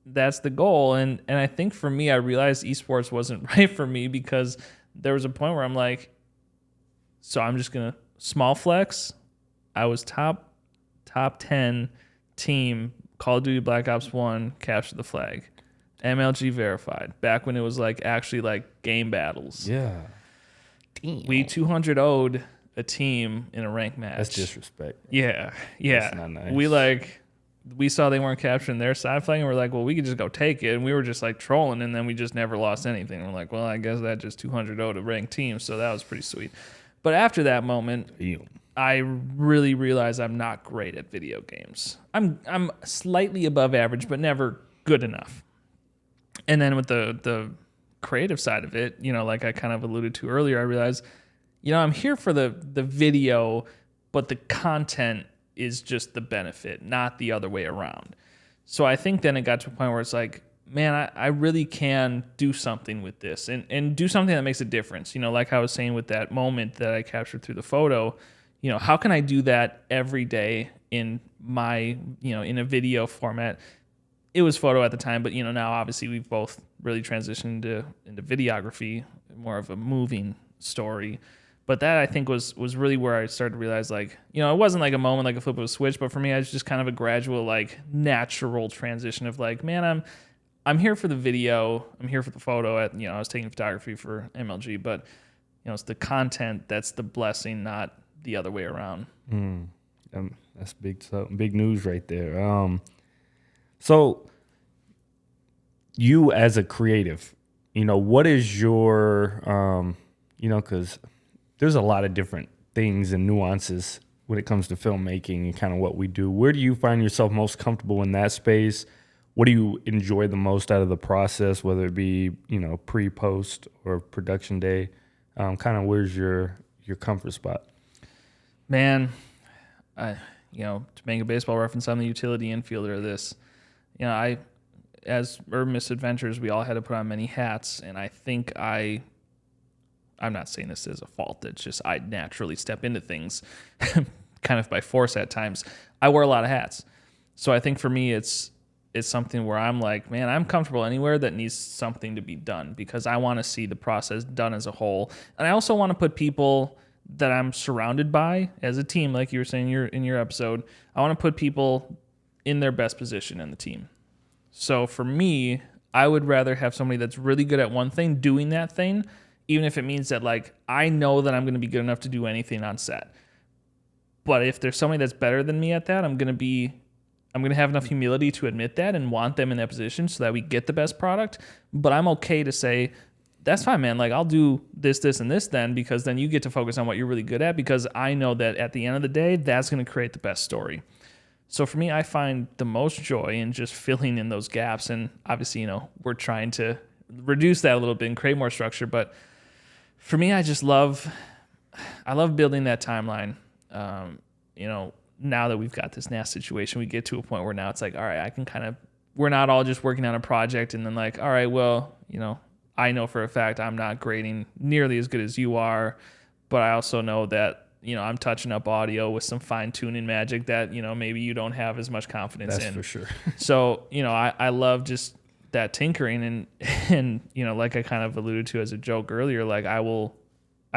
Speaker 2: that's the goal. And I think for me, I realized esports wasn't right for me because there was a point where I'm like, so I'm just gonna small flex. I was top 10 team Call of Duty Black Ops 1 Capture the Flag. MLG verified. Back when it was like actually like game battles.
Speaker 1: Yeah.
Speaker 2: Damn. We 200-0'd a team in a ranked match.
Speaker 1: That's disrespect.
Speaker 2: Yeah.
Speaker 1: That's not nice.
Speaker 2: We saw they weren't capturing their side flag, and we're like, well, we could just go take it. And we were just like trolling, and then we just never lost anything. We're like, well, I guess that just 200-0'd a ranked team, so that was pretty sweet. But after that moment, I really realized I'm not great at video games. I'm slightly above average, but never good enough. And then with the creative side of it, like I kind of alluded to earlier, I realized, I'm here for the video, but the content is just the benefit, not the other way around. So I think then it got to a point where it's like, man, I really can do something with this and do something that makes a difference. Like I was saying with that moment that I captured through the photo, how can I do that every day in my, in a video format? It was photo at the time, but now obviously we've both really transitioned into videography, more of a moving story. But that I think was really where I started to realize, like, it wasn't like a moment, like a flip of a switch, but for me, it's just kind of a gradual, like, natural transition of like, man, I'm here for the video, I'm here for the photo. I was taking photography for MLG, but it's the content that's the blessing, not the other way around.
Speaker 1: That's big news right there. So you as a creative, what is your, because there's a lot of different things and nuances when it comes to filmmaking and kind of what we do. Where do you find yourself most comfortable in that space? What do you enjoy the most out of the process, whether it be, pre, post, or production day? Kind of where's your comfort spot?
Speaker 2: Man, to make a baseball reference, I'm the utility infielder of this. As Urban Misadventures, we all had to put on many hats, and I think I'm not saying this is a fault. It's just I naturally step into things kind of by force at times. I wear a lot of hats. So I think for me, it's something where I'm like, man, I'm comfortable anywhere that needs something to be done because I want to see the process done as a whole. And I also want to put people that I'm surrounded by as a team, like you were saying in your episode. I want to put people in their best position in the team. So for me, I would rather have somebody that's really good at one thing doing that thing, even if it means that, like, I know that I'm going to be good enough to do anything on set. But if there's somebody that's better than me at that, I'm going to have enough humility to admit that and want them in that position so that we get the best product. But I'm okay to say, that's fine, man. Like, I'll do this, and this then, because then you get to focus on what you're really good at, because I know that at the end of the day, that's going to create the best story. So for me, I find the most joy in just filling in those gaps. And obviously, we're trying to reduce that a little bit and create more structure. But for me, I love building that timeline. Now that we've got this NAS situation, we get to a point where now it's like, all right, we're not all just working on a project and then like, all right, well, I know for a fact I'm not grading nearly as good as you are, but I also know that, I'm touching up audio with some fine tuning magic that, maybe you don't have as much confidence in.
Speaker 1: That's for sure.
Speaker 2: So, I love just that tinkering and, like I kind of alluded to as a joke earlier, like I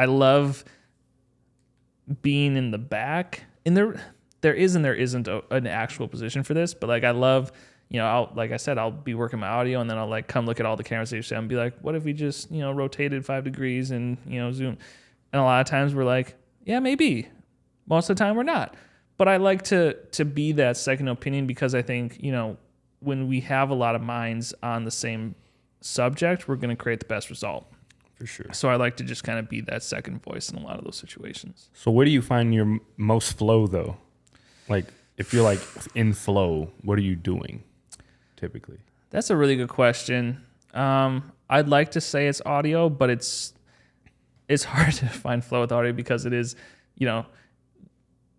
Speaker 2: love being in the back, and there is and there isn't an actual position for this, but like I love, like I said, I'll be working my audio and then I'll like come look at all the cameras they and be like, what if we just, rotated 5 degrees and, zoom? And a lot of times we're like, yeah, maybe. Most of the time we're not. But I like to be that second opinion because I think, when we have a lot of minds on the same subject, we're going to create the best result.
Speaker 1: For sure.
Speaker 2: So I like to just kind of be that second voice in a lot of those situations.
Speaker 1: So where do you find your most flow though? Like if you're like in flow, what are you doing typically?
Speaker 2: That's a really good question. I'd like to say it's audio, but it's hard to find flow with audio because it is,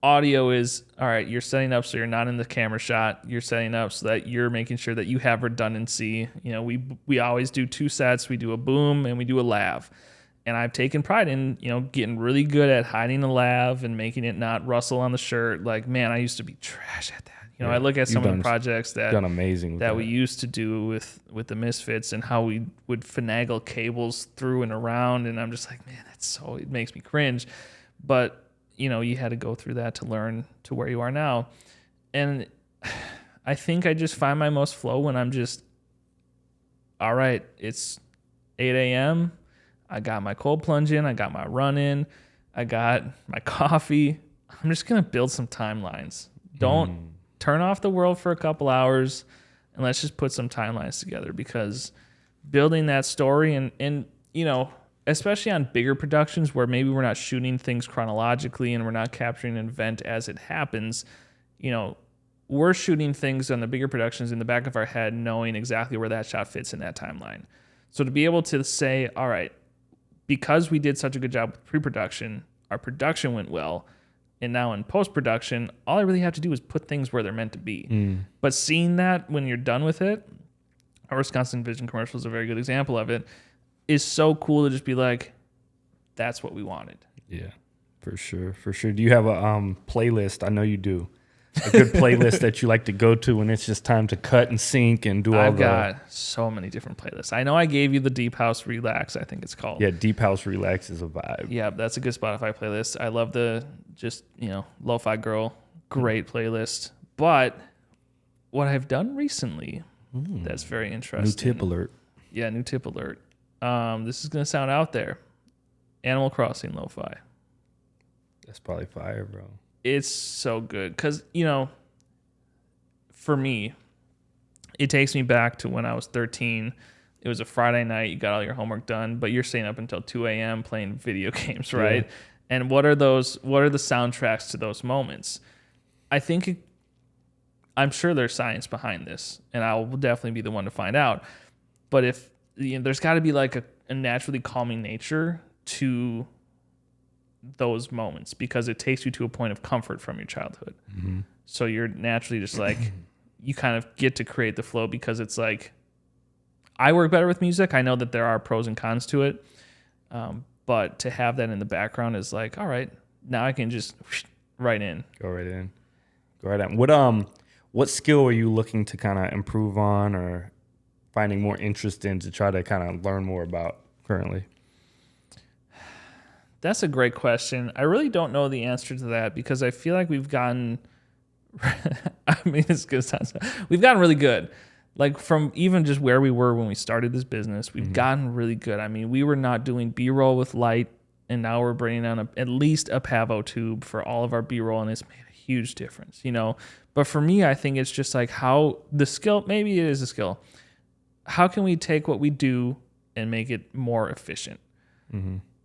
Speaker 2: audio is, all right, you're setting up so you're not in the camera shot. You're setting up so that you're making sure that you have redundancy. You know, we always do 2 sets. We do a boom and we do a lav. And I've taken pride in, you know, getting really good at hiding the lav and making it not rustle on the shirt. Like, man, I used to be trash at that. You know, I look at some of the projects that
Speaker 1: done amazing
Speaker 2: that we used to do with the Misfits and how we would finagle cables through and around, and I'm just like, man, it makes me cringe. But you know, you had to go through that to learn to where you are now, and I think I just find my most flow when I'm just, all right, it's 8 a.m. I got my cold plunge in, I got my run in, I got my coffee. I'm just gonna build some timelines. Don't turn off the world for a couple hours and let's just put some timelines together, because building that story and you know, especially on bigger productions where maybe we're not shooting things chronologically and we're not capturing an event as it happens, you know, we're shooting things on the bigger productions in the back of our head knowing exactly where that shot fits in that timeline. So to be able to say, all right, because we did such a good job with pre-production, our production went well, and now in post-production, all I really have to do is put things where they're meant to be. But seeing that when you're done with it, our Wisconsin Vision commercial is a very good example of it, is so cool to just be like, that's what we wanted.
Speaker 1: Yeah, for sure. For sure. Do you have a playlist? I know you do. A good playlist that you like to go to when it's just time to cut and sync and do all
Speaker 2: I've got so many different playlists. I know I gave you the Deep House Relax, I think it's called.
Speaker 1: Yeah, Deep House Relax is a vibe.
Speaker 2: Yeah, that's a good Spotify playlist. I love the just, you know, Lo-Fi Girl. Great playlist. But what I've done recently that's very interesting.
Speaker 1: New tip alert.
Speaker 2: Yeah, new tip alert. This is going to sound out there. Animal Crossing Lo-Fi.
Speaker 1: That's probably fire, bro.
Speaker 2: It's so good because, you know, for me, it takes me back to when I was 13. It was a Friday night. You got all your homework done, but you're staying up until 2 a.m. playing video games, right? Yeah. And what are the soundtracks to those moments? I'm sure there's science behind this, and I will definitely be the one to find out. But if there's got to be like a naturally calming nature to those moments, because it takes you to a point of comfort from your childhood. So you're naturally just like, you kind of get to create the flow, because it's like, I work better with music. I know that there are pros and cons to it. But to have that in the background is like, all right, now I can just right in.
Speaker 1: Go right in. What skill are you looking to kind of improve on or finding more interest in to try to kind of learn more about currently?
Speaker 2: That's a great question. I really don't know the answer to that, because I feel like we've gotten, I mean, it's going to sound, we've gotten really good. Like from even just where we were when we started this business, we've gotten really good. I mean, we were not doing B-roll with light, and now we're bringing on at least a Pavo tube for all of our B-roll, and it's made a huge difference, you know? But for me, I think it's just like how the skill, maybe it is a skill. How can we take what we do and make it more efficient?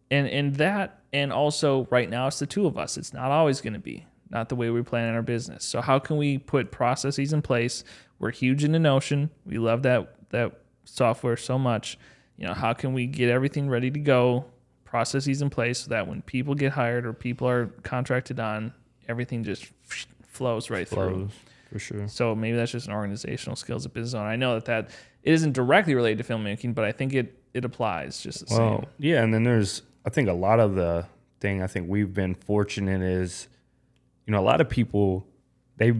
Speaker 2: And that, and also right now it's the two of us. It's not always going to be, not the way we plan in our business. So how can we put processes in place? We're huge into Notion. We love that software so much. You know, how can we get everything ready to go, processes in place, so that when people get hired or people are contracted on, everything just flows through.
Speaker 1: For sure.
Speaker 2: So maybe that's just an organizational skill as a business owner. I know that it isn't directly related to filmmaking, but I think it applies just the same.
Speaker 1: Yeah, and then there's, I think a lot of the thing I think we've been fortunate is, you know, a lot of people, they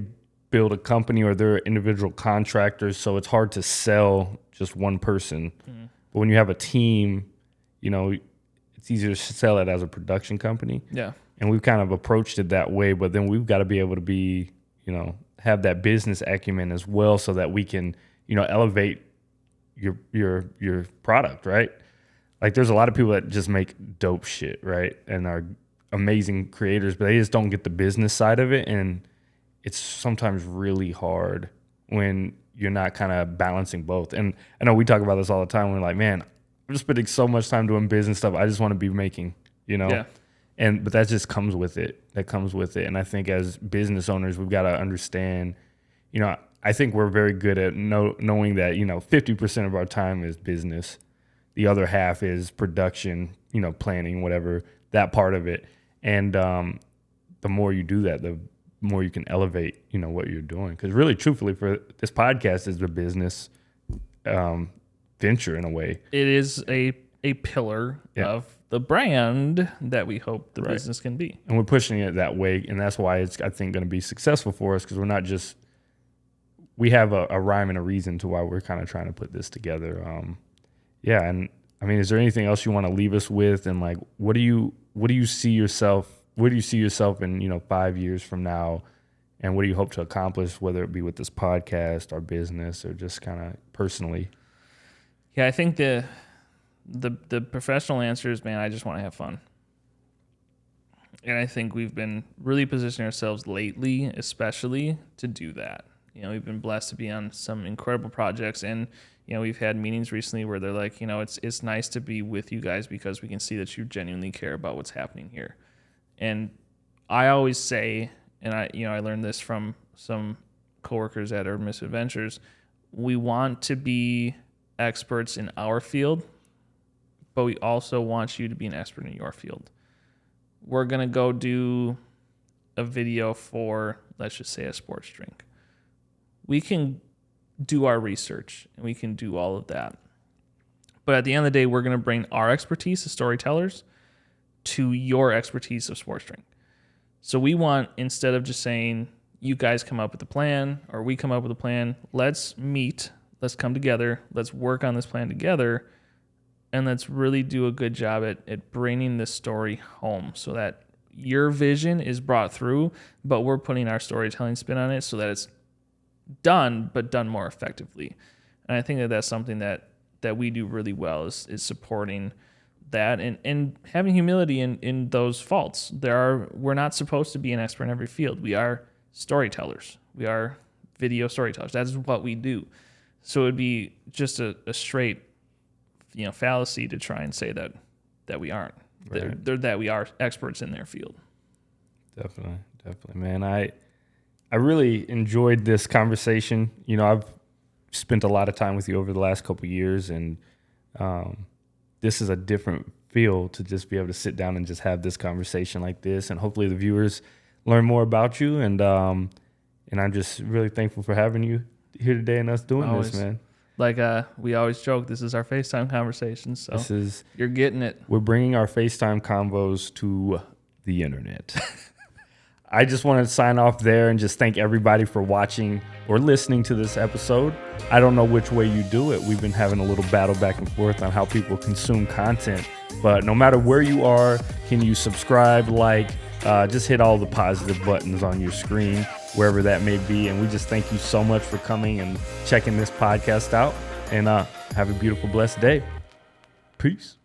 Speaker 1: build a company or they're individual contractors, so it's hard to sell just one person. But when you have a team, you know, it's easier to sell it as a production company. Yeah. And we've kind of approached it that way, but then we've got to be able to be, you know, have that business acumen as well, so that we can, you know, elevate your product, right? Like there's a lot of people that just make dope shit, right? And are amazing creators, but they just don't get the business side of it. And it's sometimes really hard when you're not kind of balancing both. And I know we talk about this all the time. We're like, man, I'm just spending so much time doing business stuff. I just want to be making, you know? Yeah. But that just comes with it. And I think as business owners, we've got to understand, you know, I think we're very good at knowing that, you know, 50% of our time is business. The other half is production, you know, planning, whatever, that part of it. And the more you do that, the more you can elevate, what you're doing. Because really, truthfully, for this podcast is a business venture in a way.
Speaker 2: It is a pillar of the brand that we hope the business can be.
Speaker 1: And we're pushing it that way. And that's why it's, I think, going to be successful for us, because we're not just, we have a rhyme and a reason to why we're kind of trying to put this together. And I mean, is there anything else you want to leave us with? And like, where do you see yourself in, 5 years from now? And what do you hope to accomplish, whether it be with this podcast or business or just kind of personally?
Speaker 2: Yeah, I think the professional answer is, man, I just want to have fun. And I think we've been really positioning ourselves lately, especially to do that. We've been blessed to be on some incredible projects, and we've had meetings recently where they're like, it's nice to be with you guys because we can see that you genuinely care about what's happening here. And I always say, and I learned this from some coworkers at Urban Misadventures, we want to be experts in our field, but we also want you to be an expert in your field. We're going to go do a video for, let's just say, a sports drink. We can do our research and we can do all of that. But at the end of the day, we're going to bring our expertise as storytellers to your expertise of sports drink. So we want, instead of just saying, you guys come up with a plan or we come up with a plan, let's meet, let's come together, let's work on this plan together, and let's really do a good job at bringing this story home so that your vision is brought through, but we're putting our storytelling spin on it so that it's done, but done more effectively. And I think that that's something that we do really well is supporting that and having humility in those faults. We're not supposed to be an expert in every field. We are storytellers. We are video storytellers. That's what we do. So it would be just a straight, fallacy to try and say that we aren't.
Speaker 1: Right.
Speaker 2: That we are experts in their field.
Speaker 1: Definitely, man. I really enjoyed this conversation. I've spent a lot of time with you over the last couple of years, and this is a different feel to just be able to sit down and just have this conversation like this, and hopefully the viewers learn more about you. And I'm just really thankful for having you here today and us doing this, man.
Speaker 2: Like we always joke, this is our FaceTime conversation. So you're getting it.
Speaker 1: We're bringing our FaceTime convos to the internet. I just wanted to sign off there and just thank everybody for watching or listening to this episode. I don't know which way you do it. We've been having a little battle back and forth on how people consume content. But no matter where you are, can you subscribe, just hit all the positive buttons on your screen, wherever that may be. And we just thank you so much for coming and checking this podcast out. And have a beautiful, blessed day. Peace.